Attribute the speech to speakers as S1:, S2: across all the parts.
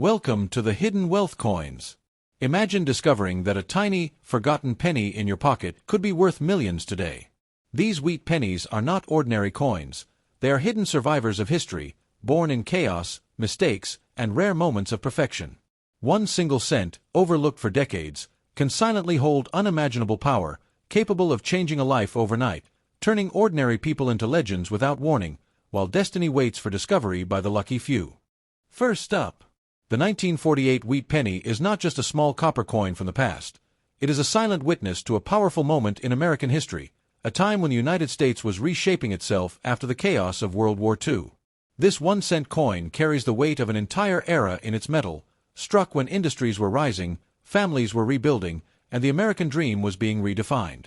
S1: Welcome to the Hidden Wealth Coins. Imagine discovering that a tiny, forgotten penny in your pocket could be worth millions today. These wheat pennies are not ordinary coins. They are hidden survivors of history, born in chaos, mistakes, and rare moments of perfection. One single cent, overlooked for decades, can silently hold unimaginable power, capable of changing a life overnight, turning ordinary people into legends without warning, while destiny waits for discovery by the lucky few. First up, the 1948 wheat penny is not just a small copper coin from the past. It is a silent witness to a powerful moment in American history, a time when the United States was reshaping itself after the chaos of World War II. This 1-cent coin carries the weight of an entire era in its metal, struck when industries were rising, families were rebuilding, and the American dream was being redefined.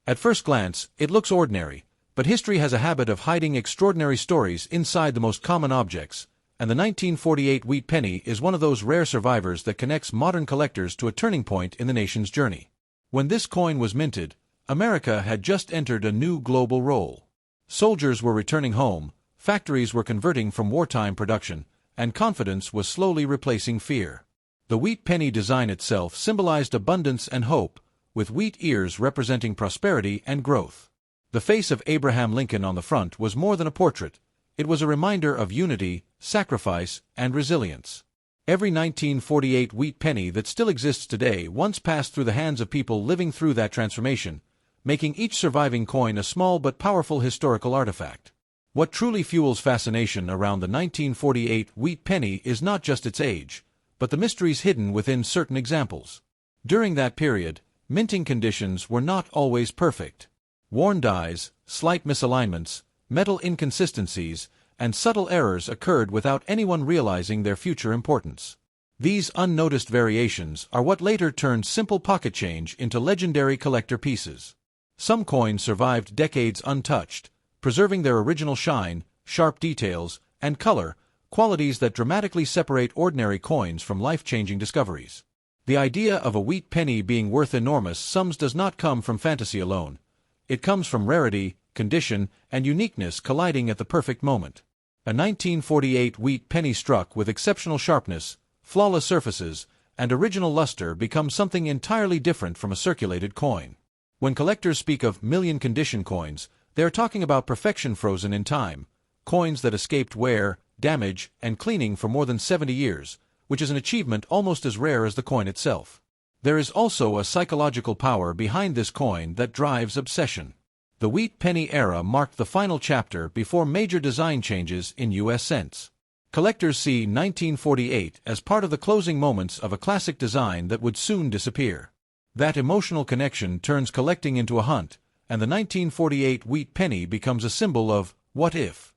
S1: At first glance, it looks ordinary, but history has a habit of hiding extraordinary stories inside the most common objects, and the 1948 wheat penny is one of those rare survivors that connects modern collectors to a turning point in the nation's journey. When this coin was minted, America had just entered a new global role. Soldiers were returning home, factories were converting from wartime production, and confidence was slowly replacing fear. The wheat penny design itself symbolized abundance and hope, with wheat ears representing prosperity and growth. The face of Abraham Lincoln on the front was more than a portrait. It was a reminder of unity, sacrifice, and resilience. Every 1948 wheat penny that still exists today once passed through the hands of people living through that transformation, making each surviving coin a small but powerful historical artifact. What truly fuels fascination around the 1948 wheat penny is not just its age, but the mysteries hidden within certain examples. During that period, minting conditions were not always perfect. Worn dies, slight misalignments, metal inconsistencies, and subtle errors occurred without anyone realizing their future importance. These unnoticed variations are what later turned simple pocket change into legendary collector pieces. Some coins survived decades untouched, preserving their original shine, sharp details, and color, qualities that dramatically separate ordinary coins from life-changing discoveries. The idea of a wheat penny being worth enormous sums does not come from fantasy alone. It comes from rarity, condition, and uniqueness colliding at the perfect moment. A 1948 wheat penny struck with exceptional sharpness, flawless surfaces, and original luster becomes something entirely different from a circulated coin. When collectors speak of million-condition coins, they are talking about perfection frozen in time, coins that escaped wear, damage, and cleaning for more than 70 years, which is an achievement almost as rare as the coin itself. There is also a psychological power behind this coin that drives obsession. The wheat penny era marked the final chapter before major design changes in U.S. cents. Collectors see 1948 as part of the closing moments of a classic design that would soon disappear. That emotional connection turns collecting into a hunt, and the 1948 wheat penny becomes a symbol of what if.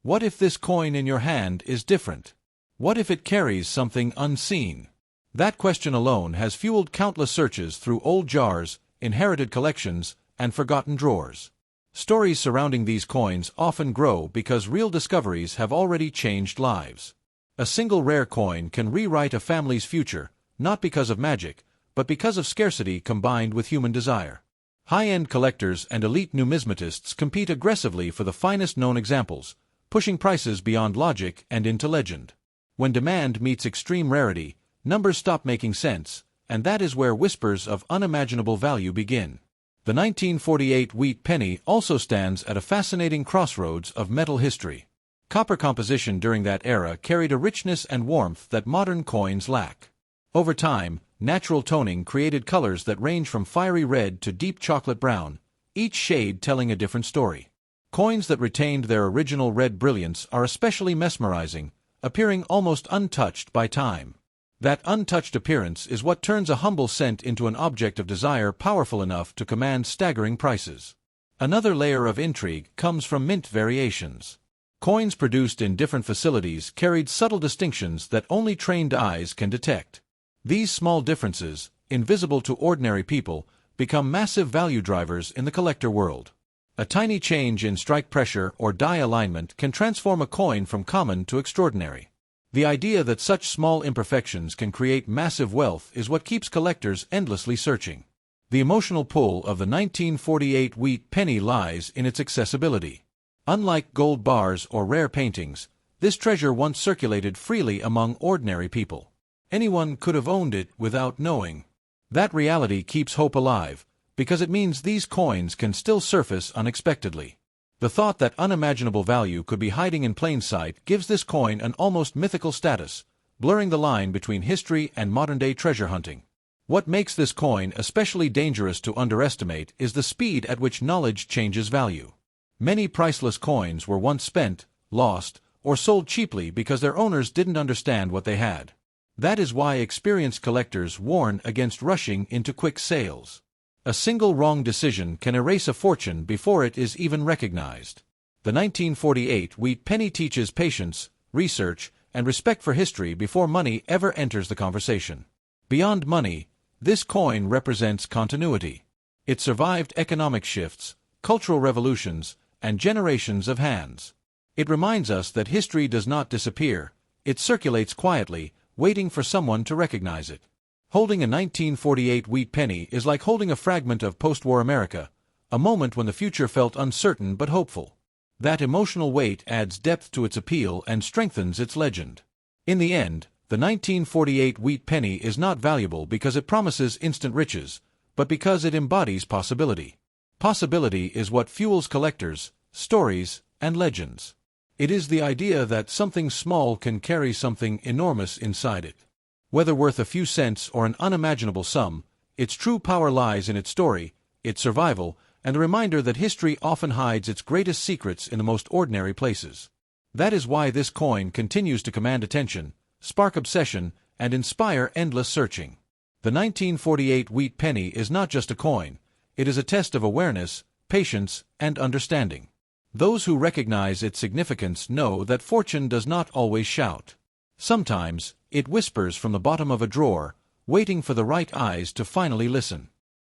S1: What if this coin in your hand is different? What if it carries something unseen? That question alone has fueled countless searches through old jars, inherited collections, and forgotten drawers. Stories surrounding these coins often grow because real discoveries have already changed lives. A single rare coin can rewrite a family's future, not because of magic, but because of scarcity combined with human desire. High-end collectors and elite numismatists compete aggressively for the finest known examples, pushing prices beyond logic and into legend. When demand meets extreme rarity, numbers stop making sense, and that is where whispers of unimaginable value begin. The 1948 wheat penny also stands at a fascinating crossroads of metal history. Copper composition during that era carried a richness and warmth that modern coins lack. Over time, natural toning created colors that range from fiery red to deep chocolate brown, each shade telling a different story. Coins that retained their original red brilliance are especially mesmerizing, appearing almost untouched by time. That untouched appearance is what turns a humble cent into an object of desire powerful enough to command staggering prices. Another layer of intrigue comes from mint variations. Coins produced in different facilities carried subtle distinctions that only trained eyes can detect. These small differences, invisible to ordinary people, become massive value drivers in the collector world. A tiny change in strike pressure or die alignment can transform a coin from common to extraordinary. The idea that such small imperfections can create massive wealth is what keeps collectors endlessly searching. The emotional pull of the 1948 wheat penny lies in its accessibility. Unlike gold bars or rare paintings, This treasure once circulated freely among ordinary people. Anyone could have owned it without knowing. That reality keeps hope alive, because it means these coins can still surface unexpectedly. The thought that unimaginable value could be hiding in plain sight gives this coin an almost mythical status, blurring the line between history and modern-day treasure hunting. What makes this coin especially dangerous to underestimate is the speed at which knowledge changes value. Many priceless coins were once spent, lost, or sold cheaply because their owners didn't understand what they had. That is why experienced collectors warn against rushing into quick sales. A single wrong decision can erase a fortune before it is even recognized. The 1948 wheat penny teaches patience, research, and respect for history before money ever enters the conversation. Beyond money, this coin represents continuity. It survived economic shifts, cultural revolutions, and generations of hands. It reminds us that history does not disappear, it circulates quietly, waiting for someone to recognize it. Holding a 1948 wheat penny is like holding a fragment of post-war America, a moment when the future felt uncertain but hopeful. That emotional weight adds depth to its appeal and strengthens its legend. In the end, the 1948 wheat penny is not valuable because it promises instant riches, but because it embodies possibility. Possibility is what fuels collectors, stories, and legends. It is the idea that something small can carry something enormous inside it. Whether worth a few cents or an unimaginable sum, its true power lies in its story, its survival, and the reminder that history often hides its greatest secrets in the most ordinary places. That is why this coin continues to command attention, spark obsession, and inspire endless searching. The 1948 wheat penny is not just a coin, it is a test of awareness, patience, and understanding. Those who recognize its significance know that fortune does not always shout. Sometimes, it whispers from the bottom of a drawer, waiting for the right eyes to finally listen.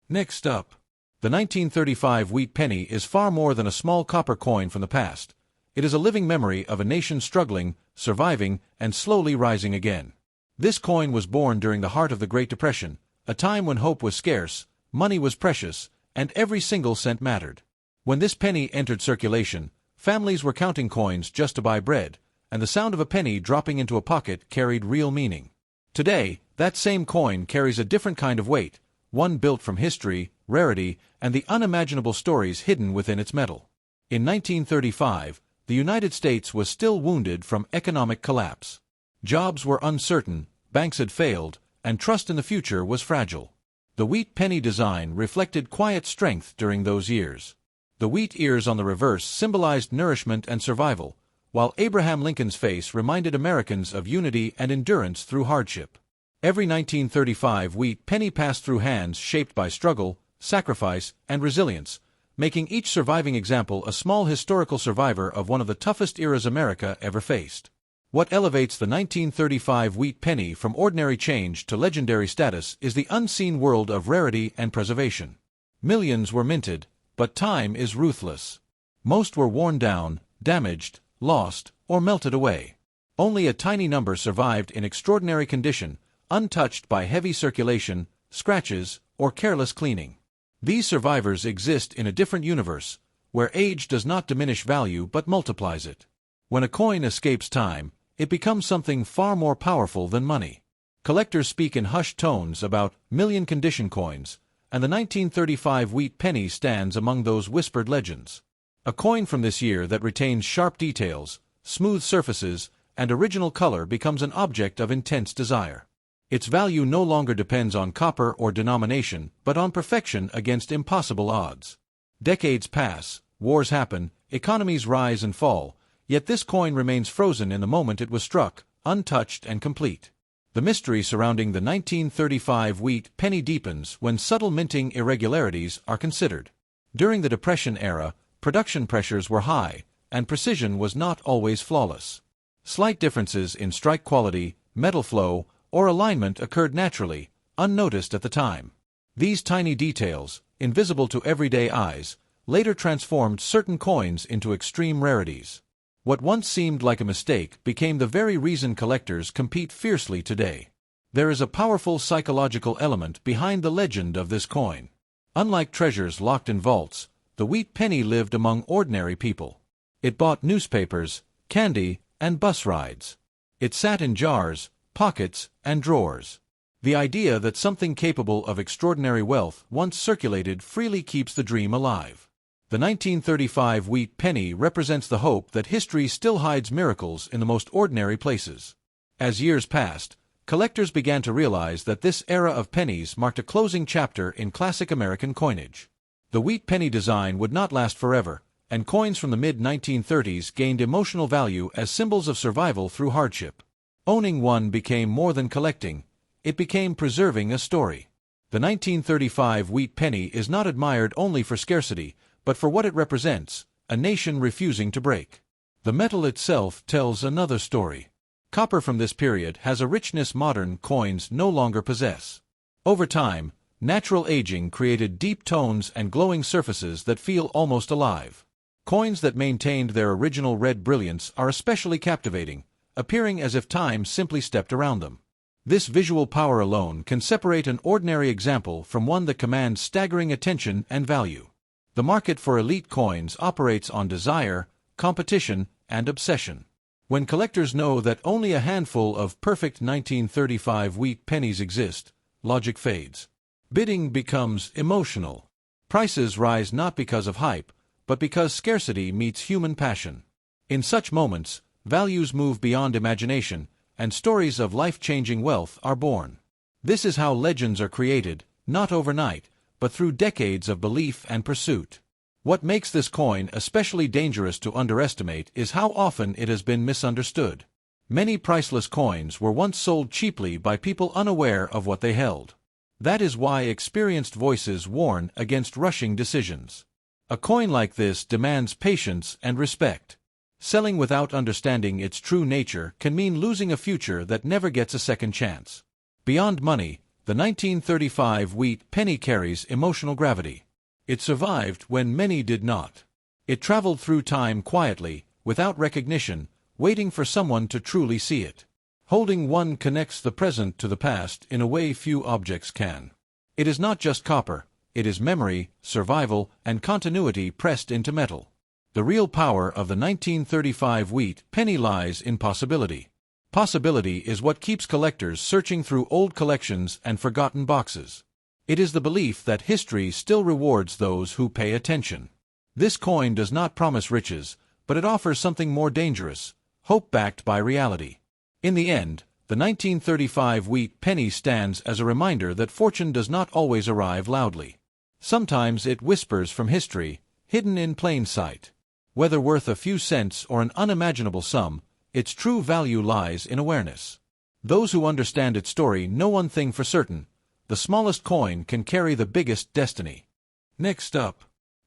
S1: Next up, the 1935 wheat penny is far more than a small copper coin from the past. It is a living memory of a nation struggling, surviving, and slowly rising again. This coin was born during the heart of the Great Depression, a time when hope was scarce, money was precious, and every single cent mattered. When this penny entered circulation, families were counting coins just to buy bread, and the sound of a penny dropping into a pocket carried real meaning. Today, that same coin carries a different kind of weight, one built from history, rarity, and the unimaginable stories hidden within its metal. In 1935, the United States was still wounded from economic collapse. Jobs were uncertain, banks had failed, and trust in the future was fragile. The wheat penny design reflected quiet strength during those years. The wheat ears on the reverse symbolized nourishment and survival, while Abraham Lincoln's face reminded Americans of unity and endurance through hardship. Every 1935 wheat penny passed through hands shaped by struggle, sacrifice, and resilience, making each surviving example a small historical survivor of one of the toughest eras America ever faced. What elevates the 1935 wheat penny from ordinary change to legendary status is the unseen world of rarity and preservation. Millions were minted, but time is ruthless. Most were worn down, damaged, lost, or melted away. Only a tiny number survived in extraordinary condition, untouched by heavy circulation, scratches, or careless cleaning. These survivors exist in a different universe, where age does not diminish value but multiplies it. When a coin escapes time, it becomes something far more powerful than money. Collectors speak in hushed tones about million-condition coins, and the 1935 wheat penny stands among those whispered legends. A coin from this year that retains sharp details, smooth surfaces, and original color becomes an object of intense desire. Its value no longer depends on copper or denomination, but on perfection against impossible odds. Decades pass, wars happen, economies rise and fall, yet this coin remains frozen in the moment it was struck, untouched and complete. The mystery surrounding the 1935 wheat penny deepens when subtle minting irregularities are considered. During the Depression era, production pressures were high, and precision was not always flawless. Slight differences in strike quality, metal flow, or alignment occurred naturally, unnoticed at the time. These tiny details, invisible to everyday eyes, later transformed certain coins into extreme rarities. What once seemed like a mistake became the very reason collectors compete fiercely today. There is a powerful psychological element behind the legend of this coin. Unlike treasures locked in vaults, the wheat penny lived among ordinary people. It bought newspapers, candy, and bus rides. It sat in jars, pockets, and drawers. The idea that something capable of extraordinary wealth once circulated freely keeps the dream alive. The 1935 wheat penny represents the hope that history still hides miracles in the most ordinary places. As years passed, collectors began to realize that this era of pennies marked a closing chapter in classic American coinage. The wheat penny design would not last forever, and coins from the mid-1930s gained emotional value as symbols of survival through hardship. Owning one became more than collecting, it became preserving a story. The 1935 wheat penny is not admired only for scarcity, but for what it represents, a nation refusing to break. The metal itself tells another story. Copper from this period has a richness modern coins no longer possess. Over time, natural aging created deep tones and glowing surfaces that feel almost alive. Coins that maintained their original red brilliance are especially captivating, appearing as if time simply stepped around them. This visual power alone can separate an ordinary example from one that commands staggering attention and value. The market for elite coins operates on desire, competition, and obsession. When collectors know that only a handful of perfect 1935 wheat pennies exist, logic fades. Bidding becomes emotional. Prices rise not because of hype, but because scarcity meets human passion. In such moments, values move beyond imagination, and stories of life-changing wealth are born. This is how legends are created, not overnight, but through decades of belief and pursuit. What makes this coin especially dangerous to underestimate is how often it has been misunderstood. Many priceless coins were once sold cheaply by people unaware of what they held. That is why experienced voices warn against rushing decisions. A coin like this demands patience and respect. Selling without understanding its true nature can mean losing a future that never gets a second chance. Beyond money, the 1935 wheat penny carries emotional gravity. It survived when many did not. It traveled through time quietly, without recognition, waiting for someone to truly see it. Holding one connects the present to the past in a way few objects can. It is not just copper, it is memory, survival, and continuity pressed into metal. The real power of the 1935 wheat penny lies in possibility. Possibility is what keeps collectors searching through old collections and forgotten boxes. It is the belief that history still rewards those who pay attention. This coin does not promise riches, but it offers something more dangerous, hope backed by reality. In the end, the 1935 wheat penny stands as a reminder that fortune does not always arrive loudly. Sometimes it whispers from history, hidden in plain sight. Whether worth a few cents or an unimaginable sum, its true value lies in awareness. Those who understand its story know one thing for certain: the smallest coin can carry the biggest destiny. Next up,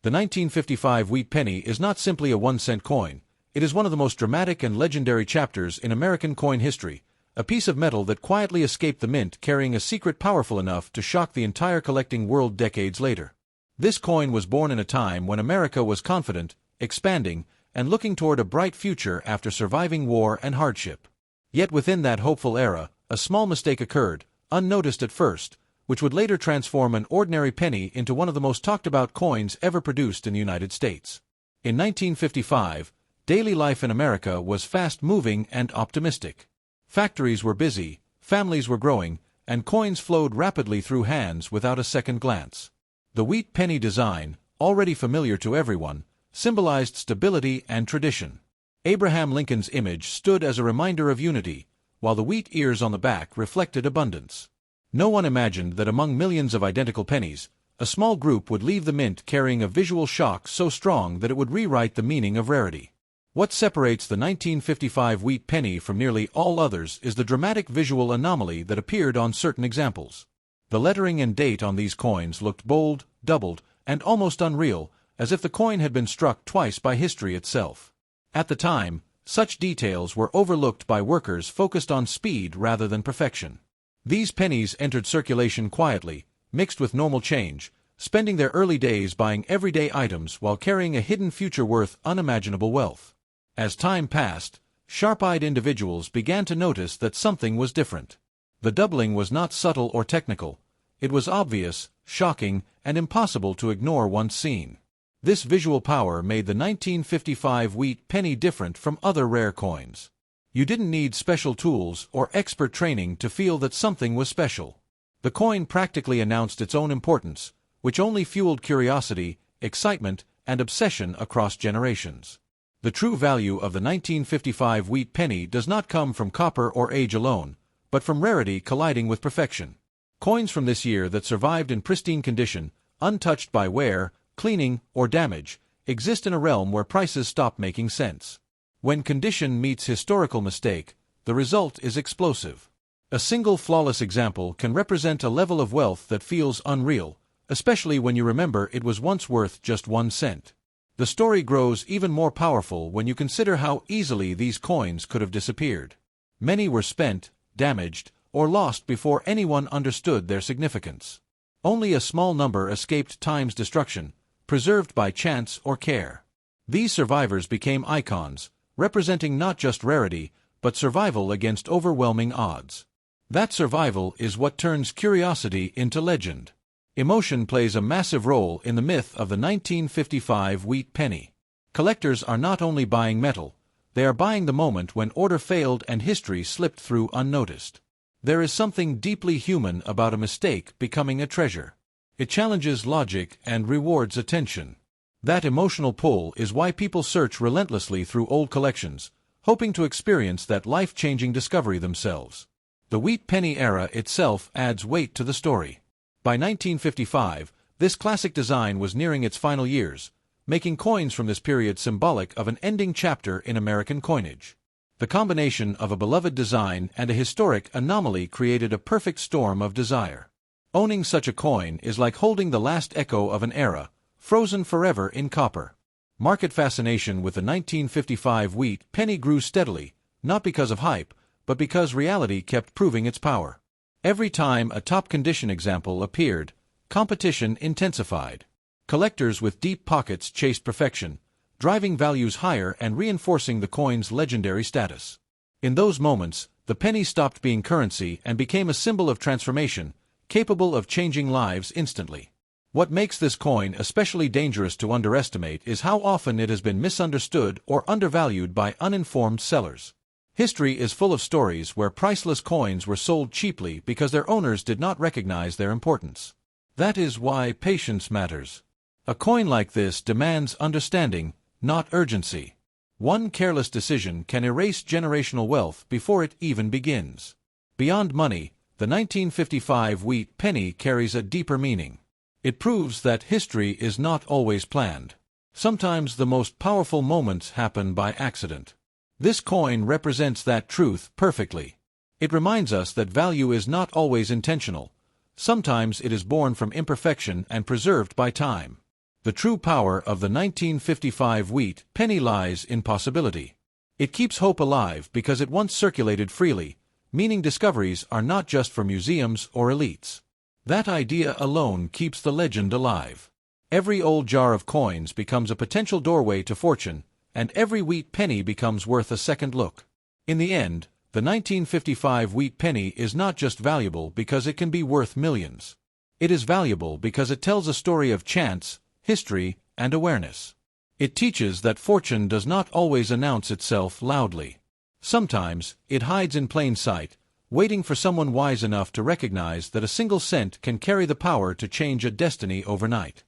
S1: the 1955 wheat penny is not simply a 1-cent coin, it is one of the most dramatic and legendary chapters in American coin history, a piece of metal that quietly escaped the mint carrying a secret powerful enough to shock the entire collecting world decades later. This coin was born in a time when America was confident, expanding, and looking toward a bright future after surviving war and hardship. Yet within that hopeful era, a small mistake occurred, unnoticed at first, which would later transform an ordinary penny into one of the most talked-about coins ever produced in the United States. In 1955, daily life in America was fast-moving and optimistic. Factories were busy, families were growing, and coins flowed rapidly through hands without a second glance. The wheat penny design, already familiar to everyone, symbolized stability and tradition. Abraham Lincoln's image stood as a reminder of unity, while the wheat ears on the back reflected abundance. No one imagined that among millions of identical pennies, a small group would leave the mint carrying a visual shock so strong that it would rewrite the meaning of rarity. What separates the 1955 wheat penny from nearly all others is the dramatic visual anomaly that appeared on certain examples. The lettering and date on these coins looked bold, doubled, and almost unreal, as if the coin had been struck twice by history itself. At the time, such details were overlooked by workers focused on speed rather than perfection. These pennies entered circulation quietly, mixed with normal change, spending their early days buying everyday items while carrying a hidden future worth unimaginable wealth. As time passed, sharp-eyed individuals began to notice that something was different. The doubling was not subtle or technical. It was obvious, shocking, and impossible to ignore once seen. This visual power made the 1955 wheat penny different from other rare coins. You didn't need special tools or expert training to feel that something was special. The coin practically announced its own importance, which only fueled curiosity, excitement, and obsession across generations. The true value of the 1955 wheat penny does not come from copper or age alone, but from rarity colliding with perfection. Coins from this year that survived in pristine condition, untouched by wear, cleaning, or damage, exist in a realm where prices stop making sense. When condition meets historical mistake, the result is explosive. A single flawless example can represent a level of wealth that feels unreal, especially when you remember it was once worth just 1 cent. The story grows even more powerful when you consider how easily these coins could have disappeared. Many were spent, damaged, or lost before anyone understood their significance. Only a small number escaped time's destruction, preserved by chance or care. These survivors became icons, representing not just rarity, but survival against overwhelming odds. That survival is what turns curiosity into legend. Emotion plays a massive role in the myth of the 1955 wheat penny. Collectors are not only buying metal, they are buying the moment when order failed and history slipped through unnoticed. There is something deeply human about a mistake becoming a treasure. It challenges logic and rewards attention. That emotional pull is why people search relentlessly through old collections, hoping to experience that life-changing discovery themselves. The wheat penny era itself adds weight to the story. By 1955, this classic design was nearing its final years, making coins from this period symbolic of an ending chapter in American coinage. The combination of a beloved design and a historic anomaly created a perfect storm of desire. Owning such a coin is like holding the last echo of an era, frozen forever in copper. Market fascination with the 1955 wheat penny grew steadily, not because of hype, but because reality kept proving its power. Every time a top-condition example appeared, competition intensified. Collectors with deep pockets chased perfection, driving values higher and reinforcing the coin's legendary status. In those moments, the penny stopped being currency and became a symbol of transformation, capable of changing lives instantly. What makes this coin especially dangerous to underestimate is how often it has been misunderstood or undervalued by uninformed sellers. History is full of stories where priceless coins were sold cheaply because their owners did not recognize their importance. That is why patience matters. A coin like this demands understanding, not urgency. One careless decision can erase generational wealth before it even begins. Beyond money, the 1955 wheat penny carries a deeper meaning. It proves that history is not always planned. Sometimes the most powerful moments happen by accident. This coin represents that truth perfectly. It reminds us that value is not always intentional. Sometimes it is born from imperfection and preserved by time. The true power of the 1955 wheat penny lies in possibility. It keeps hope alive because it once circulated freely, meaning discoveries are not just for museums or elites. That idea alone keeps the legend alive. Every old jar of coins becomes a potential doorway to fortune, and every wheat penny becomes worth a second look. In the end, the 1955 wheat penny is not just valuable because it can be worth millions. It is valuable because it tells a story of chance, history, and awareness. It teaches that fortune does not always announce itself loudly. Sometimes, it hides in plain sight, waiting for someone wise enough to recognize that a single cent can carry the power to change a destiny overnight.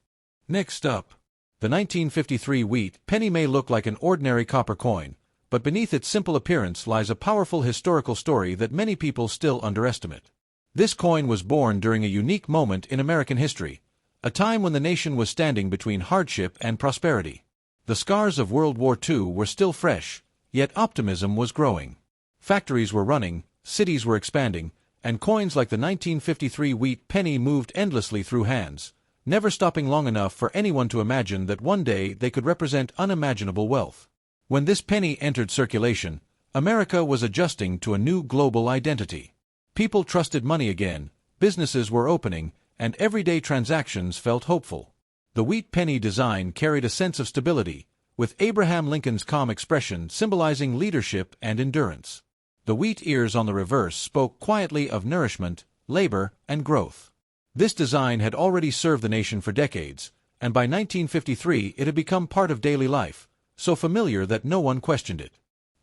S1: Next up, the 1953 wheat penny may look like an ordinary copper coin, but beneath its simple appearance lies a powerful historical story that many people still underestimate. This coin was born during a unique moment in American history, a time when the nation was standing between hardship and prosperity. The scars of World War II were still fresh, yet optimism was growing. Factories were running, cities were expanding, and coins like the 1953 wheat penny moved endlessly through hands, never stopping long enough for anyone to imagine that one day they could represent unimaginable wealth. When this penny entered circulation, America was adjusting to a new global identity. People trusted money again, businesses were opening, and everyday transactions felt hopeful. The wheat penny design carried a sense of stability, with Abraham Lincoln's calm expression symbolizing leadership and endurance. The wheat ears on the reverse spoke quietly of nourishment, labor, and growth. This design had already served the nation for decades, and by 1953 it had become part of daily life, so familiar that no one questioned it.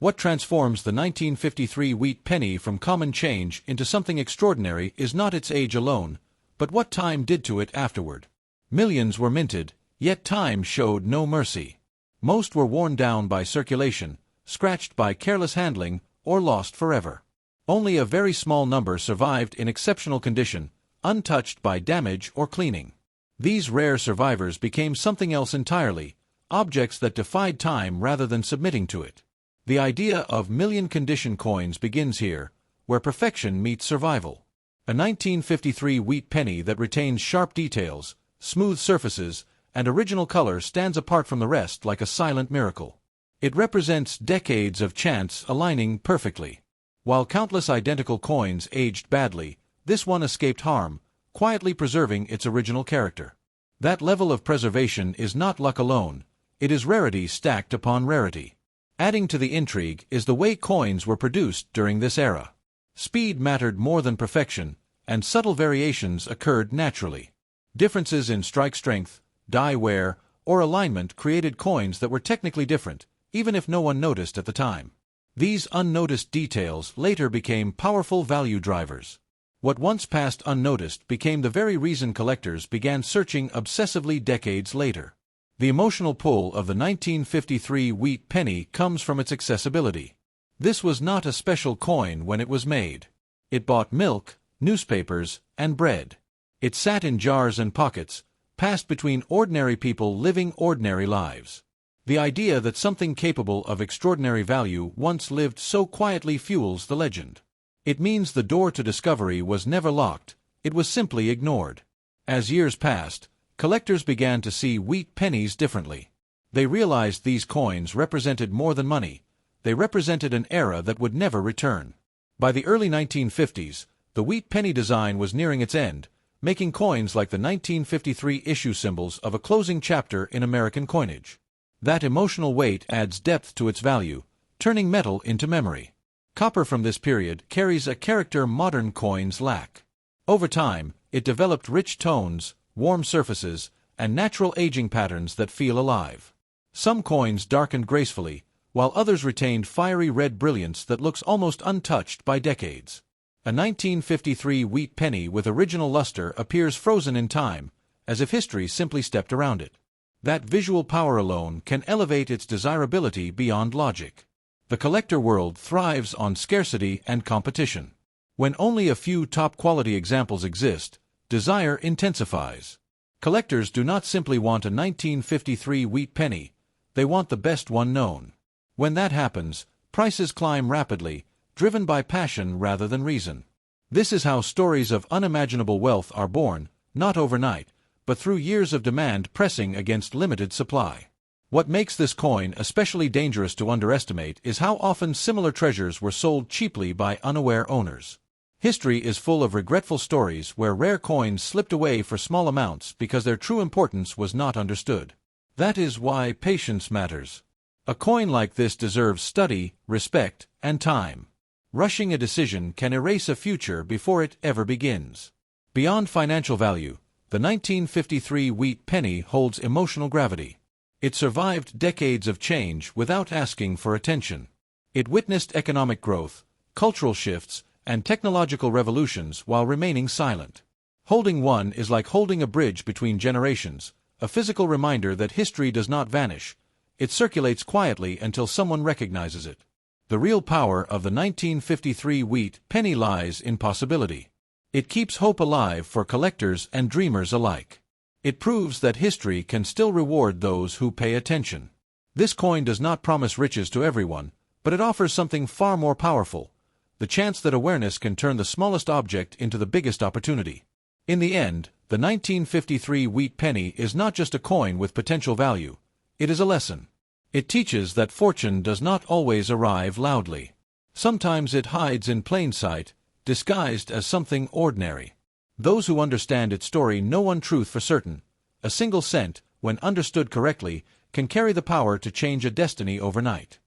S1: What transforms the 1953 wheat penny from common change into something extraordinary is not its age alone, but what time did to it afterward. Millions were minted, yet time showed no mercy. Most were worn down by circulation, scratched by careless handling, or lost forever. Only a very small number survived in exceptional condition, untouched by damage or cleaning. These rare survivors became something else entirely, objects that defied time rather than submitting to it. The idea of million-condition coins begins here, where perfection meets survival. A 1953 wheat penny that retains sharp details, smooth surfaces, and original color stands apart from the rest like a silent miracle. It represents decades of chance aligning perfectly. While countless identical coins aged badly, this one escaped harm, quietly preserving its original character. That level of preservation is not luck alone, it is rarity stacked upon rarity. Adding to the intrigue is the way coins were produced during this era. Speed mattered more than perfection, and subtle variations occurred naturally. Differences in strike strength, die wear, or alignment created coins that were technically different, even if no one noticed at the time. These unnoticed details later became powerful value drivers. What once passed unnoticed became the very reason collectors began searching obsessively decades later. The emotional pull of the 1953 wheat penny comes from its accessibility. This was not a special coin when it was made. It bought milk, newspapers, and bread. It sat in jars and pockets, passed between ordinary people living ordinary lives. The idea that something capable of extraordinary value once lived so quietly fuels the legend. It means the door to discovery was never locked, it was simply ignored. As years passed, collectors began to see wheat pennies differently. They realized these coins represented more than money, they represented an era that would never return. By the early 1950s, the wheat penny design was nearing its end, making coins like the 1953 issue symbols of a closing chapter in American coinage. That emotional weight adds depth to its value, turning metal into memory. Copper from this period carries a character modern coins lack. Over time, it developed rich tones, warm surfaces, and natural aging patterns that feel alive. Some coins darkened gracefully, while others retained fiery red brilliance that looks almost untouched by decades. A 1953 wheat penny with original luster appears frozen in time, as if history simply stepped around it. That visual power alone can elevate its desirability beyond logic. The collector world thrives on scarcity and competition. When only a few top-quality examples exist, desire intensifies. Collectors do not simply want a 1953 wheat penny, they want the best one known. When that happens, prices climb rapidly, driven by passion rather than reason. This is how stories of unimaginable wealth are born, not overnight, but through years of demand pressing against limited supply. What makes this coin especially dangerous to underestimate is how often similar treasures were sold cheaply by unaware owners. History is full of regretful stories where rare coins slipped away for small amounts because their true importance was not understood. That is why patience matters. A coin like this deserves study, respect, and time. Rushing a decision can erase a future before it ever begins. Beyond financial value, the 1953 wheat penny holds emotional gravity. It survived decades of change without asking for attention. It witnessed economic growth, cultural shifts, and technological revolutions while remaining silent. Holding one is like holding a bridge between generations, a physical reminder that history does not vanish. It circulates quietly until someone recognizes it. The real power of the 1953 wheat penny lies in possibility. It keeps hope alive for collectors and dreamers alike. It proves that history can still reward those who pay attention. This coin does not promise riches to everyone, but it offers something far more powerful: the chance that awareness can turn the smallest object into the biggest opportunity. In the end, the 1953 wheat penny is not just a coin with potential value, it is a lesson. It teaches that fortune does not always arrive loudly. Sometimes it hides in plain sight, disguised as something ordinary. Those who understand its story know one truth for certain: a single cent, when understood correctly, can carry the power to change a destiny overnight.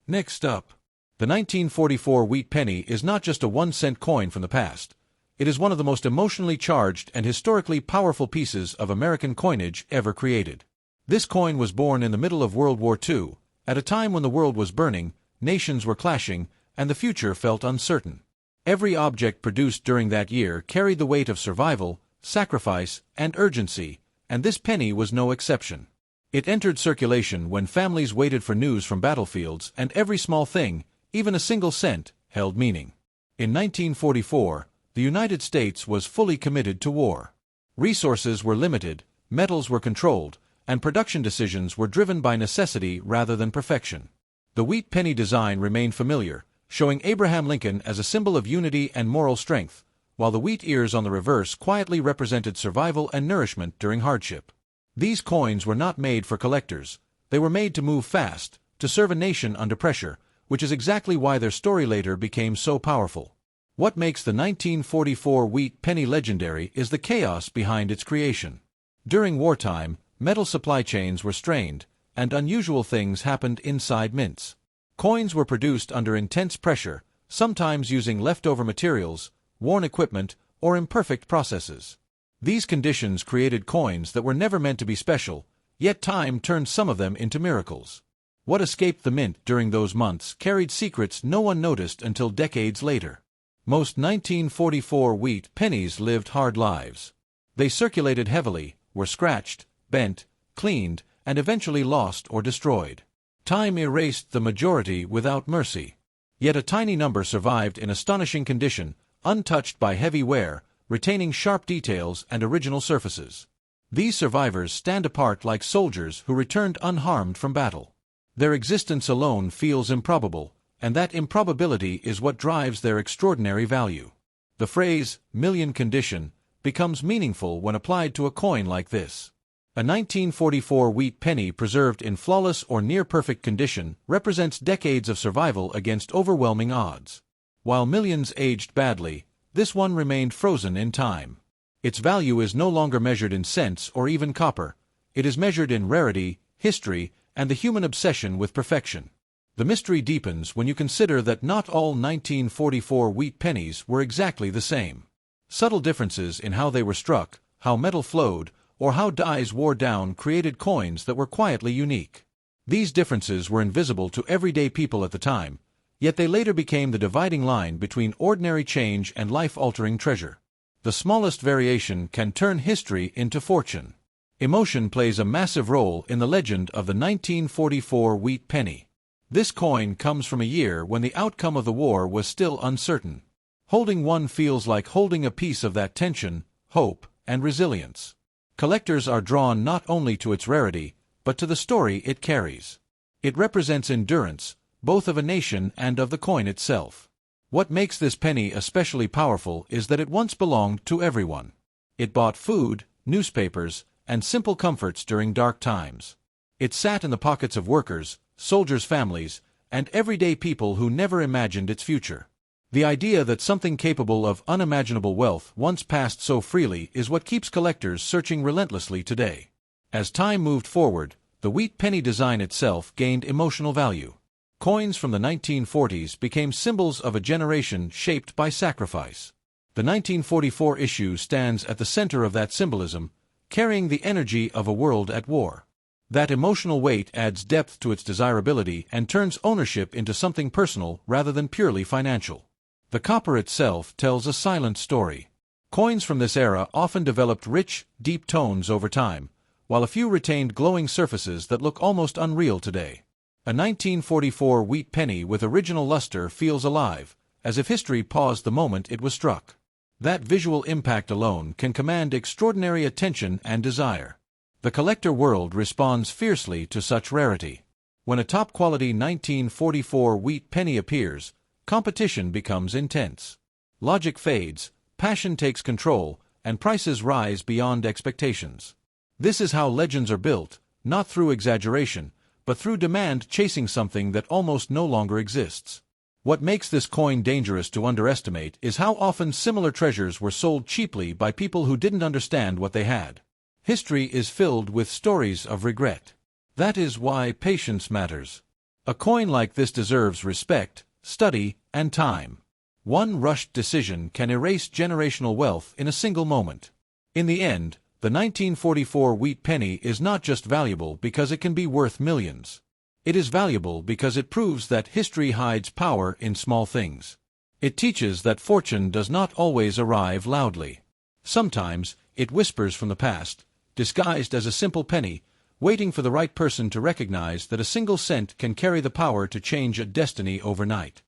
S1: Next up, the 1944 wheat penny is not just a 1-cent coin from the past. It is one of the most emotionally charged and historically powerful pieces of American coinage ever created. This coin was born in the middle of World War II, at a time when the world was burning, nations were clashing, and the future felt uncertain. Every object produced during that year carried the weight of survival, sacrifice, and urgency, and this penny was no exception. It entered circulation when families waited for news from battlefields, and every small thing, even a single cent, held meaning. In 1944, the United States was fully committed to war. Resources were limited, metals were controlled, and production decisions were driven by necessity rather than perfection. The wheat penny design remained familiar, showing Abraham Lincoln as a symbol of unity and moral strength, while the wheat ears on the reverse quietly represented survival and nourishment during hardship. These coins were not made for collectors. They were made to move fast, to serve a nation under pressure, which is exactly why their story later became so powerful. What makes the 1944 wheat penny legendary is the chaos behind its creation. During wartime, metal supply chains were strained, and unusual things happened inside mints. Coins were produced under intense pressure, sometimes using leftover materials, worn equipment, or imperfect processes. These conditions created coins that were never meant to be special, yet time turned some of them into miracles. What escaped the mint during those months carried secrets no one noticed until decades later. Most 1944 wheat pennies lived hard lives. They circulated heavily, were scratched, bent, cleaned, and eventually lost or destroyed. Time erased the majority without mercy. Yet a tiny number survived in astonishing condition, untouched by heavy wear, retaining sharp details and original surfaces. These survivors stand apart like soldiers who returned unharmed from battle. Their existence alone feels improbable, and that improbability is what drives their extraordinary value. The phrase, million condition, becomes meaningful when applied to a coin like this. A 1944 wheat penny preserved in flawless or near-perfect condition represents decades of survival against overwhelming odds. While millions aged badly, this one remained frozen in time. Its value is no longer measured in cents or even copper. It is measured in rarity, history, and the human obsession with perfection. The mystery deepens when you consider that not all 1944 wheat pennies were exactly the same. Subtle differences in how they were struck, how metal flowed, or how dies wore down created coins that were quietly unique. These differences were invisible to everyday people at the time, yet they later became the dividing line between ordinary change and life-altering treasure. The smallest variation can turn history into fortune. Emotion plays a massive role in the legend of the 1944 wheat penny. This coin comes from a year when the outcome of the war was still uncertain. Holding one feels like holding a piece of that tension, hope, and resilience. Collectors are drawn not only to its rarity, but to the story it carries. It represents endurance, both of a nation and of the coin itself. What makes this penny especially powerful is that it once belonged to everyone. It bought food, newspapers, and simple comforts during dark times. It sat in the pockets of workers, soldiers' families, and everyday people who never imagined its future. The idea that something capable of unimaginable wealth once passed so freely is what keeps collectors searching relentlessly today. As time moved forward, the wheat penny design itself gained emotional value. Coins from the 1940s became symbols of a generation shaped by sacrifice. The 1944 issue stands at the center of that symbolism, carrying the energy of a world at war. That emotional weight adds depth to its desirability and turns ownership into something personal rather than purely financial. The copper itself tells a silent story. Coins from this era often developed rich, deep tones over time, while a few retained glowing surfaces that look almost unreal today. A 1944 wheat penny with original luster feels alive, as if history paused the moment it was struck. That visual impact alone can command extraordinary attention and desire. The collector world responds fiercely to such rarity. When a top-quality 1944 wheat penny appears, competition becomes intense. Logic fades, passion takes control, and prices rise beyond expectations. This is how legends are built, not through exaggeration, but through demand chasing something that almost no longer exists. What makes this coin dangerous to underestimate is how often similar treasures were sold cheaply by people who didn't understand what they had. History is filled with stories of regret. That is why patience matters. A coin like this deserves respect, study, and time. One rushed decision can erase generational wealth in a single moment. In the end, the 1944 wheat penny is not just valuable because it can be worth millions. It is valuable because it proves that history hides power in small things. It teaches that fortune does not always arrive loudly. Sometimes, it whispers from the past, disguised as a simple penny, waiting for the right person to recognize that a single cent can carry the power to change a destiny overnight.